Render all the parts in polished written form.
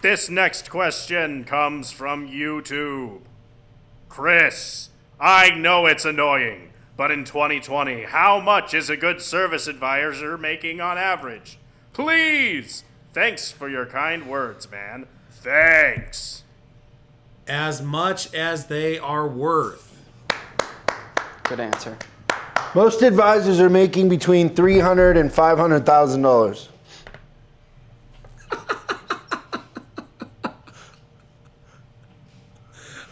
This next question comes from YouTube. Chris, I know it's annoying, but in 2020, how much is a good service advisor making on average? Please! Thanks for your kind words, man. Thanks. As much as they are worth. Good answer. Most advisors are making between $300,000 and $500,000.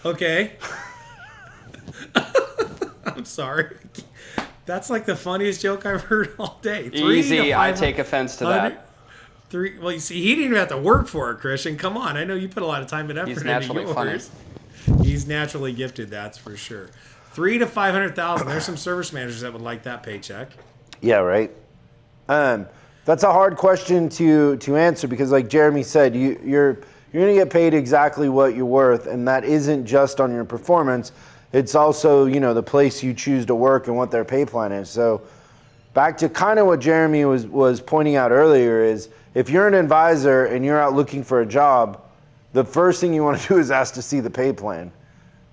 Okay. I'm sorry. That's like the funniest joke I've heard all day. Easy. I take offense to that. Well, you see, he didn't even have to work for it, Christian. Come on. I know you put a lot of time and effort He's into naturally yours. funny. He's naturally gifted, that's for sure. $300,000 to $500,000. There's some service managers that would like that paycheck. Yeah, right. That's a hard question to answer because, like Jeremy said, you're going to get paid exactly what you're worth, and that isn't just on your performance. It's also, the place you choose to work and what their pay plan is. So back to kind of what Jeremy was pointing out earlier is if you're an advisor and you're out looking for a job, the first thing you want to do is ask to see the pay plan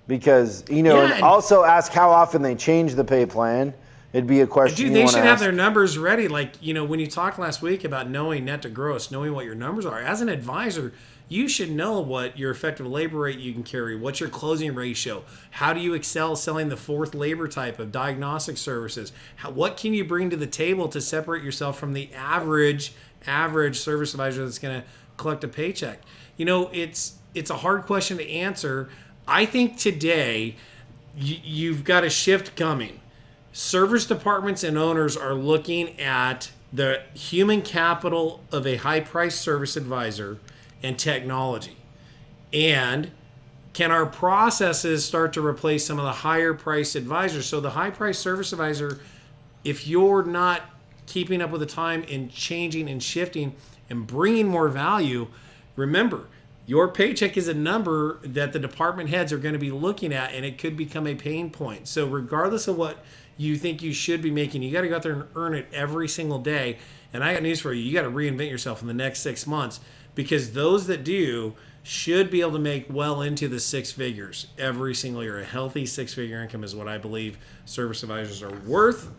because, and also ask how often they change the pay plan. It'd be a question Dude, they should have their numbers ready. Like, when you talked last week about knowing net to gross, knowing what your numbers are, as an advisor, you should know what your effective labor rate you can carry, what's your closing ratio, how do you excel selling the fourth labor type of diagnostic services, what can you bring to the table to separate yourself from the average service advisor that's going to collect a paycheck. It's a hard question to answer. I think today you've got a shift coming. Service departments and owners are looking at the human capital of a high-priced service advisor and technology. And can our processes start to replace some of the higher-priced advisors? So the high-priced service advisor, if you're not keeping up with the time and changing and shifting and bringing more value, remember, your paycheck is a number that the department heads are going to be looking at, and it could become a pain point. So regardless of what you think you should be making, you got to go out there and earn it every single day. And I got news for you. You got to reinvent yourself in the next 6 months because those that do should be able to make well into the six figures every single year. A healthy six-figure income is what I believe service advisors are worth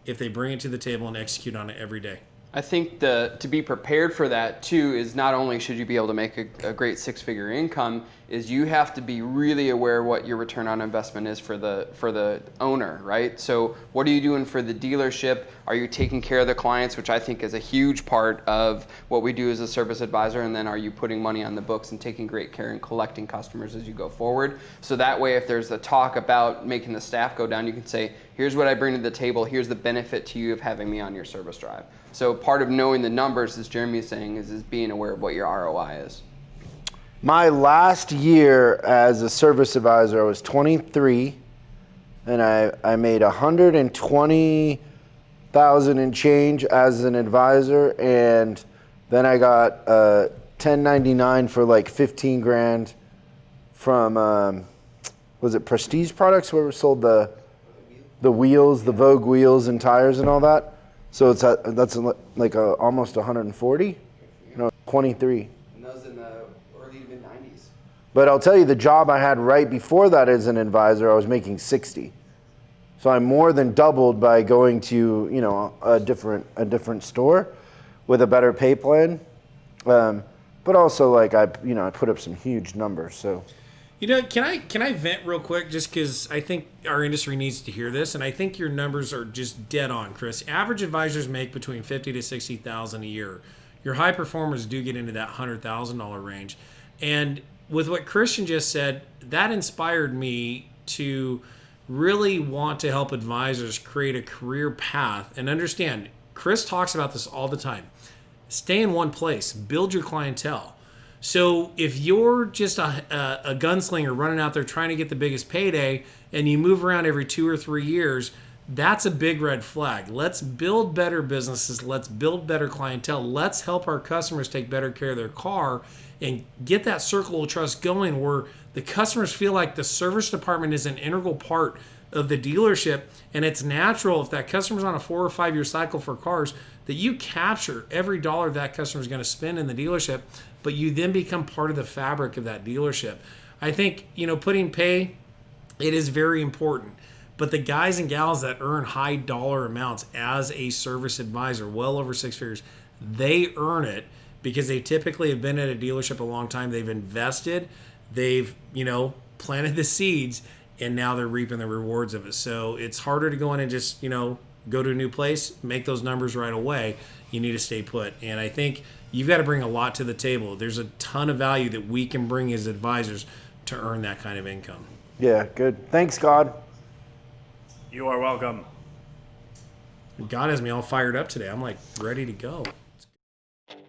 if they bring it to the table and execute on it every day. I think to be prepared for that too is not only should you be able to make a great six-figure income, is you have to be really aware what your return on investment is for the owner, right? So what are you doing for the dealership? Are you taking care of the clients, which I think is a huge part of what we do as a service advisor, and then are you putting money on the books and taking great care and collecting customers as you go forward? So that way, if there's a talk about making the staff go down, you can say, here's what I bring to the table, here's the benefit to you of having me on your service drive. So part of knowing the numbers, as Jeremy is saying, is being aware of what your ROI is. My last year as a service advisor, I was 23, and I made $120,000 and change as an advisor, and then I got 1099 for like 15 grand from was it Prestige Products, where we sold the wheels, the Vogue wheels and tires and all that. So that's like almost 140, 23. And those in the early to mid 90s. But I'll tell you, the job I had right before that as an advisor, I was making 60. So I more than doubled by going to a different store with a better pay plan. But also I put up some huge numbers. So. Can I vent real quick just because I think our industry needs to hear this, and I think your numbers are just dead on, Chris. Average advisors make between $50,000 to $60,000 a year. Your high performers do get into that $100,000 range. And with what Christian just said, that inspired me to really want to help advisors create a career path. And understand, Chris talks about this all the time. Stay in one place. Build your clientele. So if you're just a gunslinger running out there trying to get the biggest payday and you move around every 2 or 3 years, that's a big red flag. Let's build better businesses. Let's build better clientele. Let's help our customers take better care of their car and get that circle of trust going where the customers feel like the service department is an integral part of the dealership. And it's natural if that customer's on a 4 or 5 year cycle for cars that you capture every dollar that customer is going to spend in the dealership, but you then become part of the fabric of that dealership. I think, putting pay, it is very important. But the guys and gals that earn high dollar amounts as a service advisor, well over 6 figures, they earn it because they typically have been at a dealership a long time. They've invested, they've, planted the seeds, and now they're reaping the rewards of it. So it's harder to go in and just, go to a new place, make those numbers right away. You need to stay put. And I think you've got to bring a lot to the table. There's a ton of value that we can bring as advisors to earn that kind of income. Yeah, good. Thanks, God. You are welcome. God has me all fired up today. I'm like ready to go.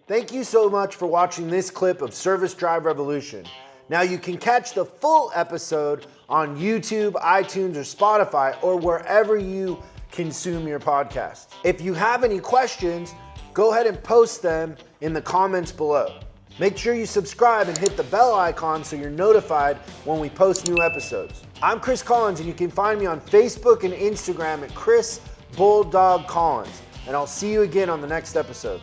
Thank you so much for watching this clip of Service Drive Revolution. Now you can catch the full episode on YouTube, iTunes, or Spotify, or wherever you consume your podcast. If you have any questions, go ahead and post them in the comments below. Make sure you subscribe and hit the bell icon so you're notified when we post new episodes. I'm Chris Collins, and you can find me on Facebook and Instagram at Chris Bulldog Collins. And I'll see you again on the next episode.